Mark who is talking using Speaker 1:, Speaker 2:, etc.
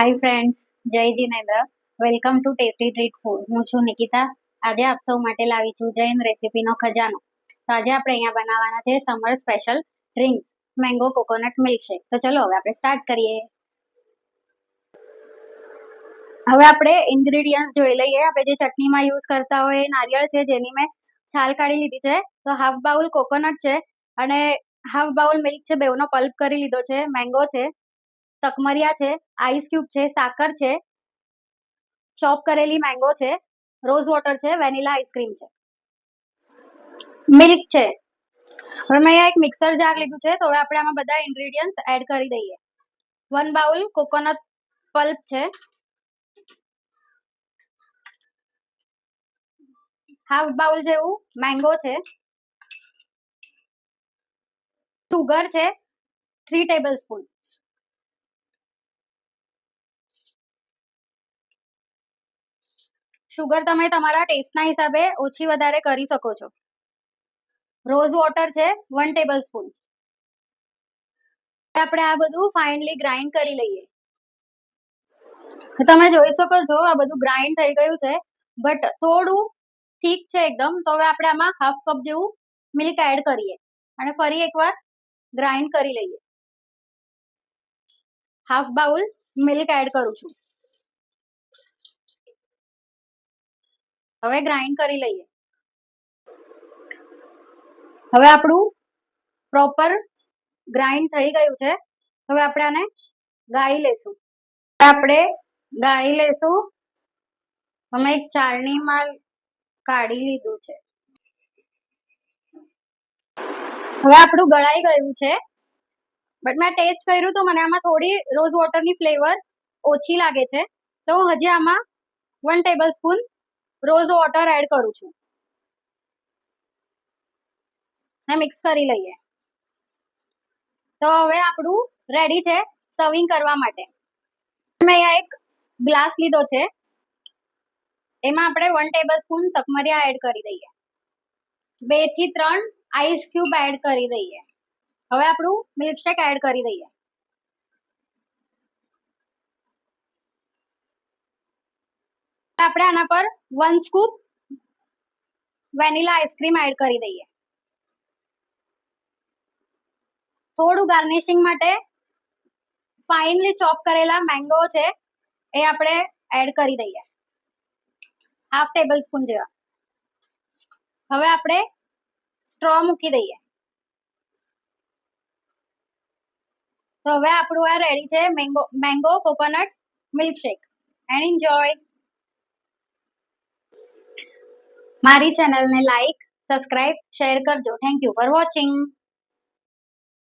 Speaker 1: Hi friends, જય Jinendra. Welcome to tasty treat food. હું છું નિકિતા. આજે આપ સૌ માટે લાવી છું જૈન રેસીપીનો ખજાનો. તો આજે આપણે અહીંયા બનાવવાના છે summer special drinks mango coconut milkshake. તો ચલો હવે આપણે સ્ટાર્ટ કરીએ. હવે આપણે ઇન્ગ્રેડિયન્ટ્સ જોઈ લઈએ. આપણે જે ચટણીમાં યુઝ કરતા હોય એ નારિયેળ છે, જેની મેં છાલ કાઢી લીધી છે. તો હાફ બાઉલ કોકોનટ છે અને હાફ બાઉલ મિલ્ક છે, બેવનો પલ્પ કરી લીધો છે. મેંગો છે, તકમરિયા છે, આઈસ ક્યુબ છે, સાકર છે, ચોપ કરેલી મેંગો છે, રોઝ વોટર છે, વેનીલા આઈસ્ક્રીમ છે, મિલ્ક છે. હવે મેં અહીંયા એક મિક્સર જાર લીધું છે. તો હવે આપણે આમાં બધા ઇન્ગ્રેડિયન્ટ્સ એડ કરી દઈએ. 1 બાઉલ કોકોનટ પલ્પ છે, હાફ બાઉલ જેવું મેંગો છે, સુગર છે 3 ટેબલ સ્પૂન, શુગર તમે તમારા ટેસ્ટના હિસાબે ઓછી વધારે કરી શકો છો. રોઝ વોટર છે 1 ટેબલ સ્પૂન. આપણે આ બધું ફાઇનલી ગ્રાઇન્ડ કરી લઈએ. તમે જોઈ શકો છો આ બધું ગ્રાઇન્ડ થઈ ગયું છે, બટ થોડું ઠીક છે એકદમ. તો હવે આપણે આમાં હાફ કપ જેવું મિલ્ક એડ કરીએ અને ફરી એકવાર ગ્રાઇન્ડ કરી લઈએ. હાફ બાઉલ મિલ્ક એડ કરું છું. હવે ગ્રાઇન્ડ કરી લઈએ. હવે આપણું પ્રોપર ગ્રાઇન્ડ થઈ ગયું છે. હવે આપણે આને ગાળી લેશું. આપણે ગાળી લેશું. અમે એક ચાળણીમાં કાઢી લીધું છે. હવે આપણું ગળાઈ ગયું છે, બટ મેં ટેસ્ટ કર્યું તો મને આમાં થોડી રોઝ વોટરની ફ્લેવર ઓછી લાગે છે. તો હું હજી આમાં 1 tablespoon rose water add કરું છું. મિક્સ કરી લઈએ. તો હવે આપણું રેડી છે સર્વિંગ કરવા માટે. મેં અહીંયા એક ગ્લાસ લીધો છે, એમાં આપણે 1 ટેબલ સ્પૂન તકમરિયા એડ કરી દઈએ. 2 થી 3 આઈસ ક્યુબ એડ કરી દઈએ. હવે આપણું મિલ્કશેક એડ કરી દઈએ. આપણે આના પર 1 સ્કૂપ વેનીલા આઈસ્ક્રીમ એડ કરી દઈએ. થોડું ગાર્નિશિંગ માટે ફાઇનલી ચોપ કરેલા મેંગો છે એ આપણે એડ કરી દઈએ, હાફ ટેબલ સ્પૂન જેવા. હવે આપણે સ્ટ્રો મૂકી દઈએ. તો હવે આપણું આ રેડી છે mango coconut milkshake. And enjoy. મારી ચેનલને લાઈક, સબસ્ક્રાઇબ, શેર કરજો. Thank you for watching.